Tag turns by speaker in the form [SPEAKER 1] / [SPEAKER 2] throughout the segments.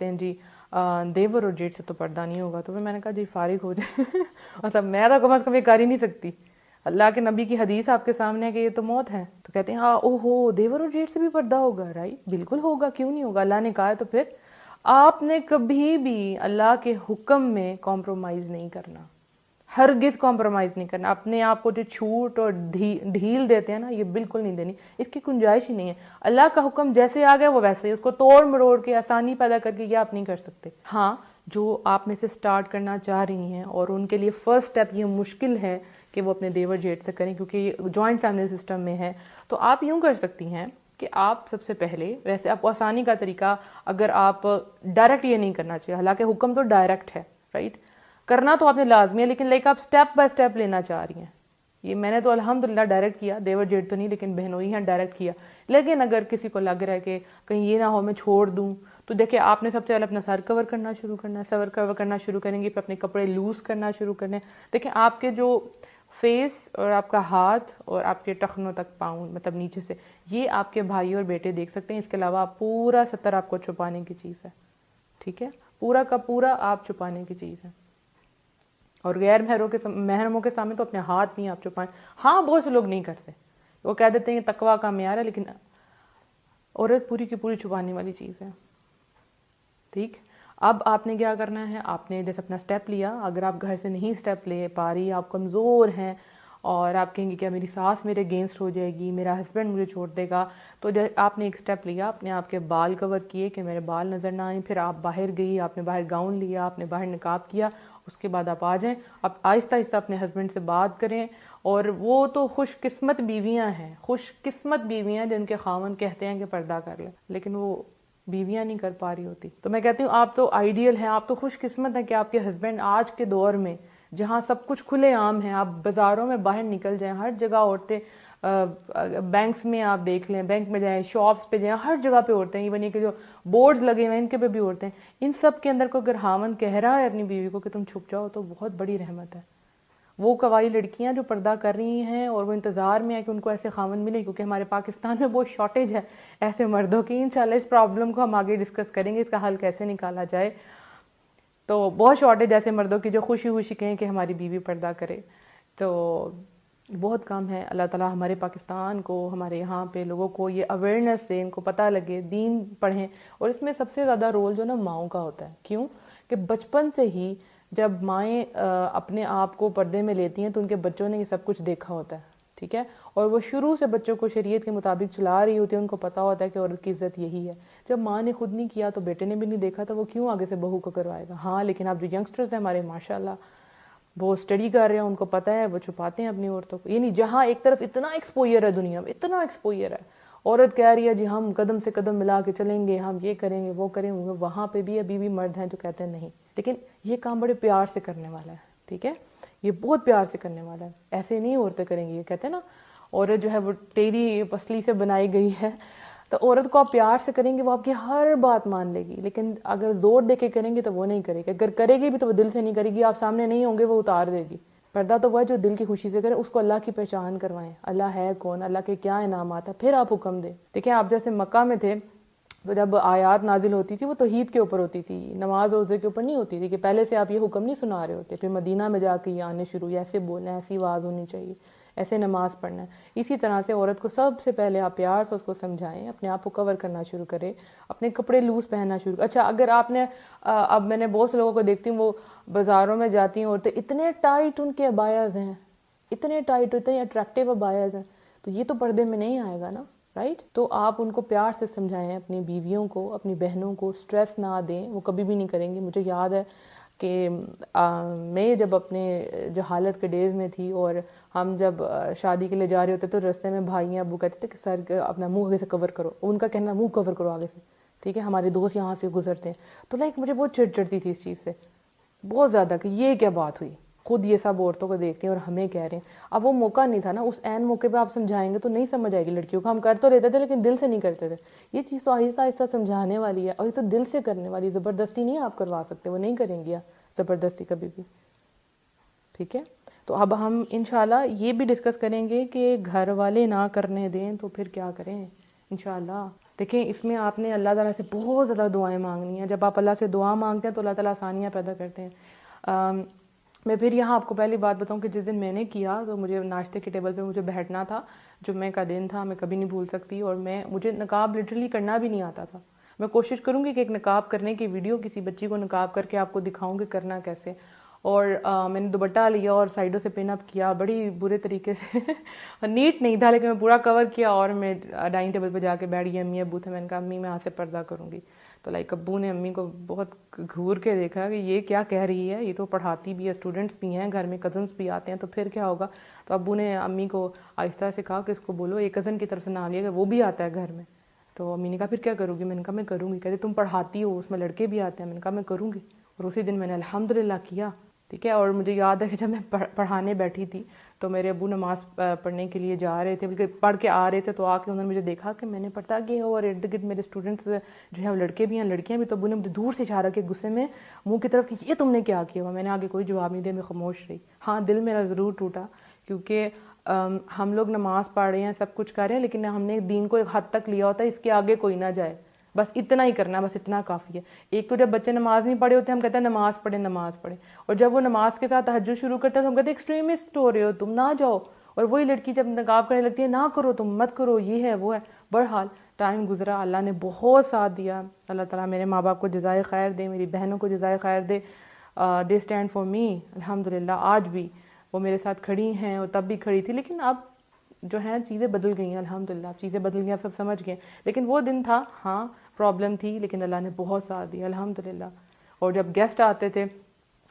[SPEAKER 1] کہتے ہیں جی دیور اور جیٹ سے تو پردہ نہیں ہوگا. تو پھر میں نے کہا جی فارغ ہو جائے. مطلب میں تو کم از کم یہ کر ہی نہیں سکتی. اللہ کے نبی کی حدیث آپ کے سامنے ہے کہ یہ تو موت ہے. تو کہتے ہیں ہاں او ہو دیور اور جیٹ سے بھی پردہ ہوگا. رائٹ, بالکل ہوگا, کیوں نہیں ہوگا, اللہ نے کہا ہے. تو پھر آپ نے کبھی بھی اللہ کے حکم میں کمپرومائز نہیں کرنا, ہرگز کمپرومائز نہیں کرنا. اپنے آپ کو جو چھوٹ اور ڈھیل دیتے ہیں نا, یہ بالکل نہیں دینی, اس کی گنجائش ہی نہیں ہے. اللہ کا حکم جیسے آ گیا وہ ویسے ہی, اس کو توڑ مروڑ کے آسانی پیدا کر کے یہ آپ نہیں کر سکتے. ہاں جو آپ میں سے سٹارٹ کرنا چاہ رہی ہیں اور ان کے لیے فرسٹ سٹیپ یہ مشکل ہے کہ وہ اپنے دیور جیٹ سے کریں کیونکہ یہ جوائنٹ فیملی سسٹم میں ہے, تو آپ یوں کر سکتی ہیں کہ آپ سب سے پہلے, ویسے آپ کو آسانی کا طریقہ, اگر آپ ڈائریکٹ یہ نہیں کرنا چاہیے, حالانکہ حکم تو ڈائریکٹ ہے, رائٹ, کرنا تو آپ نے لازمی ہے, لیکن لائک آپ سٹیپ بائی سٹیپ لینا چاہ رہی ہیں. یہ میں نے تو الحمدللہ ڈائریکٹ کیا, دیور جیٹ تو نہیں لیکن بہنوئی ہیں ڈائریکٹ کیا. لیکن اگر کسی کو لگ رہا ہے کہ کہیں یہ نہ ہو میں چھوڑ دوں, تو دیکھیں آپ نے سب سے پہلے اپنا سر کور کرنا شروع کرنا ہے. سر کور کرنا شروع کریں گے, پھر اپنے کپڑے لوز کرنا شروع کرنے. دیکھیں آپ کے جو فیس اور آپ کا ہاتھ اور آپ کے ٹخنوں تک پاؤں, مطلب نیچے سے, یہ آپ کے بھائی اور بیٹے دیکھ سکتے ہیں. اس کے علاوہ آپ پورا ستر آپ کو چھپانے کی چیز ہے, ٹھیک ہے, پورا کا پورا آپ چھپانے کی چیز ہے. اور غیر محرموں کے سامنے تو اپنے ہاتھ نہیں آپ چھپائیں. ہاں بہت سے لوگ نہیں کرتے, وہ کہہ دیتے ہیں یہ تقویٰ کا معیار ہے, لیکن عورت پوری کی پوری چھپانے والی چیز ہے. ٹھیک, اب آپ نے کیا کرنا ہے, آپ نے جیسے اپنا سٹیپ لیا, اگر آپ گھر سے نہیں سٹیپ لے پا رہی, آپ کمزور ہیں اور آپ کہیں گے کہ میری ساس میرے اگینسٹ ہو جائے گی, میرا ہسبینڈ مجھے چھوڑ دے گا, تو آپ نے ایک سٹیپ لیا, اپنے آپ کے بال کور کیے کہ میرے بال نظر نہ آئیں. پھر آپ باہر گئی, آپ نے باہر گاؤن لیا, آپ نے باہر نقاب کیا, اس کے بعد آپ آ جائیں. اب آہستہ آہستہ اپنے ہسبینڈ سے بات کریں. اور وہ تو خوش قسمت بیویاں ہیں, خوش قسمت بیویاں جن کے خاوند کہتے ہیں کہ پردہ کر لیں, لیکن وہ بیویاں نہیں کر پا رہی ہوتی. تو میں کہتی ہوں آپ تو آئیڈیل ہیں, آپ تو خوش قسمت ہیں کہ آپ کے ہسبینڈ آج کے دور میں جہاں سب کچھ کھلے عام ہیں, آپ بازاروں میں باہر نکل جائیں, ہر جگہ عورتیں, بینکس میں آپ دیکھ لیں, بینک میں جائیں, شاپس پہ جائیں, ہر جگہ پہ عورتیں, ایون یہ کہ جو بورڈز لگے ہوئے ہیں ان کے پہ بھی عورتیں. ان سب کے اندر کو اگر خاوند کہہ رہا ہے اپنی بیوی کو کہ تم چھپ جاؤ, تو بہت بڑی رحمت ہے. وہ قوائی لڑکیاں جو پردہ کر رہی ہیں اور وہ انتظار میں ہے کہ ان کو ایسے خاوند ملے, کیونکہ ہمارے پاکستان میں بہت شارٹیج ہے ایسے مردوں کی. انشاءاللہ اس پرابلم کو ہم آگے ڈسکس کریں گے, اس کا حل کیسے نکالا جائے. تو بہت شارٹیج ایسے مردوں کی جو خوشی خوشی کہیں کہ ہماری بیوی پردہ کرے. تو بہت کم ہے. اللہ تعالیٰ ہمارے پاکستان کو, ہمارے یہاں پہ لوگوں کو یہ اویئرنیس دے, ان کو پتہ لگے, دین پڑھیں. اور اس میں سب سے زیادہ رول جو نا ماؤں کا ہوتا ہے. کیوں کہ بچپن سے ہی جب مائیں اپنے آپ کو پردے میں لیتی ہیں تو ان کے بچوں نے یہ سب کچھ دیکھا ہوتا ہے, ٹھیک ہے, اور وہ شروع سے بچوں کو شریعت کے مطابق چلا رہی ہوتی ہے. ان کو پتہ ہوتا ہے کہ عورت کی عزت یہی ہے. جب ماں نے خود نہیں کیا تو بیٹے نے بھی نہیں دیکھا, تو وہ کیوں آگے سے بہو کو کروائے گا. ہاں لیکن اب جو ینگسٹرز ہیں ہمارے ماشاءاللہ وہ اسٹڈی کر رہے ہیں, ان کو پتہ ہے, وہ چھپاتے ہیں اپنی عورتوں کو. یعنی جہاں ایک طرف اتنا ایکسپوئر ہے دنیا میں, اتنا ایکسپوئر ہے, عورت کہہ رہی ہے جی ہم قدم سے قدم ملا کے چلیں گے, ہم یہ کریں گے وہ کریں گے, وہاں پہ بھی ابھی بھی مرد ہیں جو کہتے ہیں نہیں. لیکن یہ کام بڑے پیار سے کرنے والا ہے, ٹھیک ہے, یہ بہت پیار سے کرنے والا ہے. ایسے نہیں عورتیں کریں گی. یہ کہتے ہیں نا عورت جو ہے وہ ٹیری پسلی سے بنائی گئی ہے, تو عورت کو آپ پیار سے کریں گے وہ آپ کی ہر بات مان لے گی. لیکن اگر زور دے کے کریں گے تو وہ نہیں کرے گی. اگر کرے گی بھی تو وہ دل سے نہیں کرے گی, آپ سامنے نہیں ہوں گے وہ اتار دے گی. پردہ تو وہ ہے جو دل کی خوشی سے کرے, اس کو اللہ کی پہچان کروائیں, اللہ ہے کون, اللہ کے کیا انعامات ہیں, پھر آپ حکم دیں. دیکھیں آپ جیسے مکہ میں تھے تو جب آیات نازل ہوتی تھی وہ توحید کے اوپر ہوتی تھی, نماز روزے کے اوپر نہیں ہوتی تھی, کہ پہلے سے آپ یہ حکم نہیں سنا رہے ہوتے. پھر مدینہ میں جا کے یہ آنے شروع, ایسے بولنا, ایسی آواز ہونی چاہیے, ایسے نماز پڑھنا ہے. اسی طرح سے عورت کو سب سے پہلے آپ پیار سے اس کو سمجھائیں, اپنے آپ کو کور کرنا شروع کرے, اپنے کپڑے لوز پہننا شروع. اچھا اگر آپ نے اب میں نے بہت سے لوگوں کو دیکھتی ہوں وہ بازاروں میں جاتی ہیں عورتیں, اتنے ٹائٹ ان کے ابایاز ہیں, اتنے ٹائٹ, اتنے اٹریکٹیو ابایاز ہیں, تو یہ تو پردے میں نہیں آئے گا نا, رائٹ. تو آپ ان کو پیار سے سمجھائیں, اپنی بیویوں کو, اپنی بہنوں کو سٹریس نہ دیں, وہ کبھی بھی نہیں کریں گی. مجھے یاد ہے کہ میں جب اپنے جہالت کے ڈیز میں تھی اور ہم جب شادی کے لیے جا رہے ہوتے تو رستے میں بھائی ابو کہتے تھے کہ سر اپنا منہ آگے سے کور کرو, ان کا کہنا منہ کور کرو آگے سے, ٹھیک ہے, ہمارے دوست یہاں سے گزرتے ہیں. تو لائک مجھے بہت چڑ چڑتی تھی اس چیز سے, بہت زیادہ, کہ یہ کیا بات ہوئی, خود یہ سب عورتوں کو دیکھتے ہیں اور ہمیں کہہ رہے ہیں. اب وہ موقع نہیں تھا نا, اس عین موقع پہ آپ سمجھائیں گے تو نہیں سمجھ آئے گی لڑکیوں کو. ہم کر تو لیتے تھے لیکن دل سے نہیں کرتے تھے. یہ چیز تو آہستہ آہستہ سمجھانے والی ہے, اور یہ تو دل سے کرنے والی, زبردستی نہیں آپ کروا سکتے, وہ نہیں کریں گی زبردستی کبھی بھی, ٹھیک ہے. تو اب ہم انشاءاللہ یہ بھی ڈسکس کریں گے کہ گھر والے نہ کرنے دیں تو پھر کیا کریں انشاءاللہ. دیکھیں اس میں آپ نے اللہ تعالیٰ سے بہت زیادہ دعائیں مانگنی ہیں. جب آپ اللہ سے دعا مانگتے ہیں تو اللہ تعالیٰ آسانیاں پیدا کرتے ہیں. میں پھر یہاں آپ کو پہلی بات بتاؤں کہ جس دن میں نے کیا تو مجھے ناشتے کے ٹیبل پہ مجھے بیٹھنا تھا. جمعہ کا دن تھا, میں کبھی نہیں بھول سکتی, اور مجھے نقاب لٹرلی کرنا بھی نہیں آتا تھا. میں کوشش کروں گی کہ ایک نقاب کرنے کی ویڈیو کسی بچی کو نقاب کر کے آپ کو دکھاؤں کہ کرنا کیسے. اور میں نے دوپٹہ لیا اور سائڈوں سے پن اپ کیا بڑی برے طریقے سے. نیٹ نہیں تھا لیکن میں پورا کور کیا, اور میں ڈائننگ ٹیبل پہ جا کے بیٹھ گئی. امی ابو تھے, میں نے کہا امی میں آج سے پردہ کروں گی. تو ابو نے امی کو بہت گھور کے دیکھا کہ یہ کیا کہہ رہی ہے, یہ تو پڑھاتی بھی ہے, اسٹوڈنٹس بھی ہیں گھر میں, کزنس بھی آتے ہیں, تو پھر کیا ہوگا. تو ابو نے امی کو آہستہ سے کہا کہ اس کو بولو ایک کزن کی طرف سے نام لیا کہ وہ بھی آتا ہے گھر میں. تو امی نے کہا پھر کیا کروں گی. میں نے کہا میں کروں گی. کہتے تم پڑھاتی ہو, اس میں لڑکے بھی آتے ہیں. میں نے کہا میں کروں گی, اور اسی دن میں نے الحمدللہ کیا. ٹھیک ہے. اور مجھے یاد ہے کہ جب میں پڑھانے بیٹھی تھی تو میرے ابو نماز پڑھنے کے لیے جا رہے تھے, بلکہ پڑھ کے آ رہے تھے, تو آ کے انہوں نے مجھے دیکھا کہ میں نے پڑھا کیا ہو, اور ارد گرد میرے اسٹوڈنٹس جو ہیں وہ لڑکے بھی ہیں لڑکیاں بھی. تو ابو نے مجھے دور سے اشارہ کیا غصے میں منہ کی طرف کہ یہ تم نے کیا کیا ہوا. میں نے آگے کوئی جواب نہیں دیا, میں خاموش رہی. ہاں دل میرا ضرور ٹوٹا, کیونکہ ہم لوگ نماز پڑھ رہے ہیں, سب کچھ کر رہے ہیں, لیکن ہم نے دین کو ایک حد تک لیا ہوتا ہے, اس کے آگے کوئی نہ جائے, بس اتنا ہی کرنا, بس اتنا کافی ہے. ایک تو جب بچے نماز نہیں پڑھے ہوتے ہم کہتے ہیں نماز پڑھیں نماز پڑھیں, اور جب وہ نماز کے ساتھ تہجد شروع کرتے ہیں تو ہم کہتے ہیں ایکسٹریمسٹ ہو رہے ہو تم, نہ جاؤ. اور وہی لڑکی جب نقاب کرنے لگتی ہے نہ کرو تم, مت کرو, یہ ہے وہ ہے. بہرحال ٹائم گزرا, اللہ نے بہت ساتھ دیا. اللہ تعالیٰ میرے ماں باپ کو جزائے خیر دے, میری بہنوں کو جزائے خیر دے. دے اسٹینڈ فار می الحمدللہ. آج بھی وہ میرے ساتھ کھڑی ہیں, اور تب بھی کھڑی تھی, لیکن اب جو ہیں چیزیں بدل گئی ہیں الحمدللہ, چیزیں بدل گئی, اب سب سمجھ گئے. لیکن وہ دن تھا, ہاں پرابلم تھی, لیکن اللہ نے بہت ساتھ دیا الحمدللہ. اور جب گیسٹ آتے تھے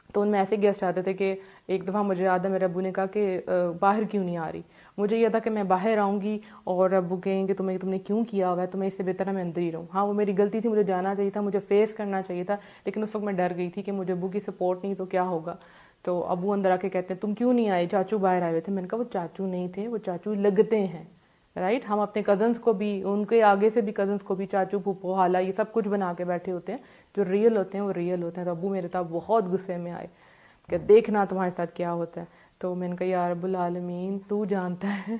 [SPEAKER 1] تو ان میں ایسے گیسٹ آتے تھے کہ ایک دفعہ مجھے یاد ہے میرے ابو نے کہا کہ باہر کیوں نہیں آ رہی. مجھے یہ تھا کہ میں باہر آؤں گی اور ابو کہیں کہ تم نے کیوں کیا ہوا ہے, تمہیں اس سے بہتر ہے میں اندر ہی رہوں. ہاں وہ میری غلطی تھی, مجھے جانا چاہیے تھا, مجھے فیس کرنا چاہیے تھا, لیکن اس وقت میں ڈر گئی تھی کہ مجھے ابو کی سپورٹ نہیں تو کیا ہوگا. تو ابو اندر آ کے کہتے ہیں تم کیوں نہیں آئے, چاچو باہر آئے ہوئے تھے. میں نے کہا وہ چاچو نہیں تھے, وہ چاچو لگتے ہیں, رائٹ. ہم اپنے کزنس کو بھی, ان کے آگے سے بھی کزنس کو بھی چاچو پھوپھو خالہ یہ سب کچھ بنا کے بیٹھے ہوتے ہیں. جو ریئل ہوتے ہیں وہ ریئل ہوتے ہیں. تو ابو میرے تھا بہت غصے میں آئے کہ دیکھنا تمہارے ساتھ کیا ہوتا ہے. تو میں نے کہا یا رب العالمین تو جانتا ہے,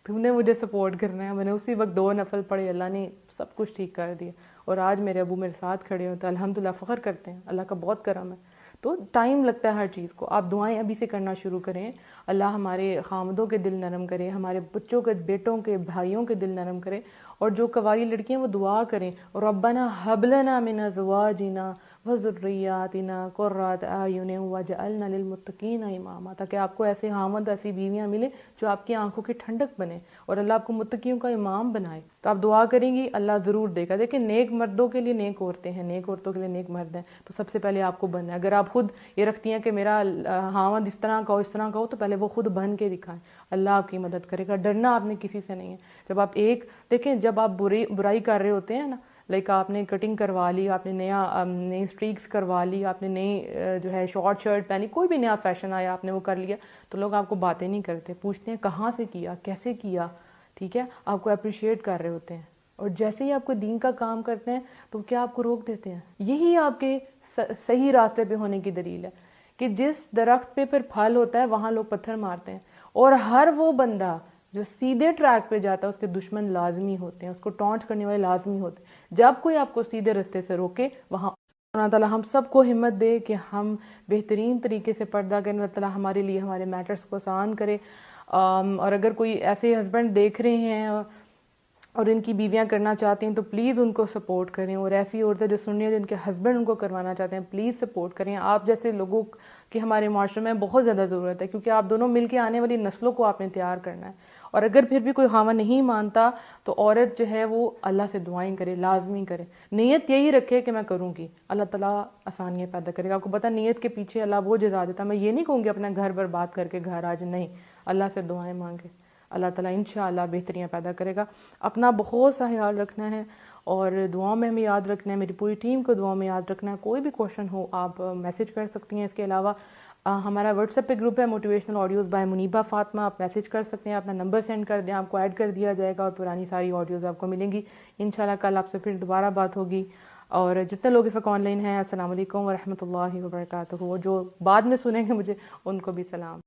[SPEAKER 1] تم نے مجھے سپورٹ کرنا ہے. میں نے اسی وقت 2 نفل پڑھے, اللہ نے سب کچھ ٹھیک کر دیا, اور آج میرے ابو میرے ساتھ کھڑے ہوتے ہیں الحمدللہ, فخر کرتے ہیں, اللہ کا بہت کرم ہے. تو ٹائم لگتا ہے ہر چیز کو. آپ دعائیں ابھی سے کرنا شروع کریں, اللہ ہمارے خامدوں کے دل نرم کرے, ہمارے بچوں کے, بیٹوں کے, بھائیوں کے دل نرم کرے. اور جو قواری لڑکیاں وہ دعا کریں, ربنا حب لنا من ازواجنا وذریاتنا قرۃ اعین واجعلنا للمتقین اماما, تاکہ آپ کو ایسے خامد, ایسی بیویاں ملیں جو آپ کی آنکھوں کی ٹھنڈک بنے, اور اللہ آپ کو متقیوں کا امام بنائے. تو آپ دعا کریں گی, اللہ ضرور دے گا. دیکھیں نیک مردوں کے لیے نیک عورتیں ہیں, نیک عورتوں کے لیے نیک مرد ہیں. تو سب سے پہلے آپ کو بننا ہے. اگر آپ خود یہ رکھتی ہیں کہ میرا خامد اس طرح کا ہو, اس طرح کا ہو, تو پہلے وہ خود بن کے دکھائیں, اللہ آپ کی مدد کرے گا. ڈرنا آپ نے کسی سے نہیں ہے. جب آپ دیکھیں جب آپ برائی کر رہے ہوتے ہیں نا, لائک آپ نے کٹنگ کروا لی, آپ نے نئی اسٹریکس کروا لی, آپ نے نئی جو ہے شارٹ شرٹ پہنی, کوئی بھی نیا فیشن آیا آپ نے وہ کر لیا, تو لوگ آپ کو باتیں نہیں کرتے, پوچھتے ہیں کہاں سے کیا, کیسے کیا. ٹھیک ہے, آپ کو اپریشیٹ کر رہے ہوتے ہیں. اور جیسے ہی آپ کو دین کا کام کرتے ہیں تو کیا آپ کو روک دیتے ہیں. یہی آپ کے صحیح راستے پہ ہونے کی دلیل ہے کہ جس درخت پہ پھر پھل ہوتا ہے وہاں لوگ پتھر مارتے ہیں, اور ہر وہ بندہ جو سیدھے ٹریک پہ جاتا ہے اس کے دشمن لازمی ہوتے ہیں, اس کو ٹانٹ کرنے والے لازمی ہوتے ہیں. جب کوئی آپ کو سیدھے راستے سے روکے وہاں اللہ تعالیٰ ہم سب کو ہمت دے کہ ہم بہترین طریقے سے پردہ کریں. اللہ تعالیٰ ہمارے لیے ہمارے میٹرز کو آسان کرے. اور اگر کوئی ایسے ہسبینڈ دیکھ رہے ہیں اور ان کی بیویاں کرنا چاہتی ہیں تو پلیز ان کو سپورٹ کریں, اور ایسی عورتیں جو سن رہی ہیں جن کے ہسبینڈ ان کو کروانا چاہتے ہیں پلیز سپورٹ کریں. آپ جیسے لوگوں کی ہمارے معاشرے میں بہت زیادہ ضرورت ہے, کیونکہ آپ دونوں مل کے آنے والی نسلوں کو آپ نے تیار کرنا ہے. اور اگر پھر بھی کوئی خاوند نہیں مانتا تو عورت جو ہے وہ اللہ سے دعائیں کرے, لازمی کرے, نیت یہی رکھے کہ میں کروں گی, اللہ تعالیٰ آسانیاں پیدا کرے گا. آپ کو پتہ نیت کے پیچھے اللہ وہ جزا دیتا. میں یہ نہیں کہوں گی اپنا گھر برباد کر کے گھر آج, نہیں, اللہ سے دعائیں مانگے, اللہ تعالیٰ انشاءاللہ بہتریاں پیدا کرے گا. اپنا بہت سا خیال رکھنا ہے, اور دعاؤں میں ہمیں یاد رکھنا ہے, میری پوری ٹیم کو دعاؤں میں یاد رکھنا ہے. کوئی بھی کوشچن ہو آپ میسج کر سکتی ہیں. اس کے علاوہ ہمارا واٹس ایپ پہ گروپ ہے motivational audios by Muniba Fatima, آپ میسج کر سکتے ہیں, اپنا نمبر سینڈ کر دیں, آپ کو ایڈ کر دیا جائے گا, اور پرانی ساری آڈیوز آپ کو ملیں گی انشاءاللہ. کل آپ سے پھر دوبارہ بات ہوگی. اور جتنے لوگ اس وقت آن لائن ہیں السلام علیکم ورحمۃ اللہ وبرکاتہ. وہ جو بعد میں سنیں گے مجھے ان کو بھی سلام.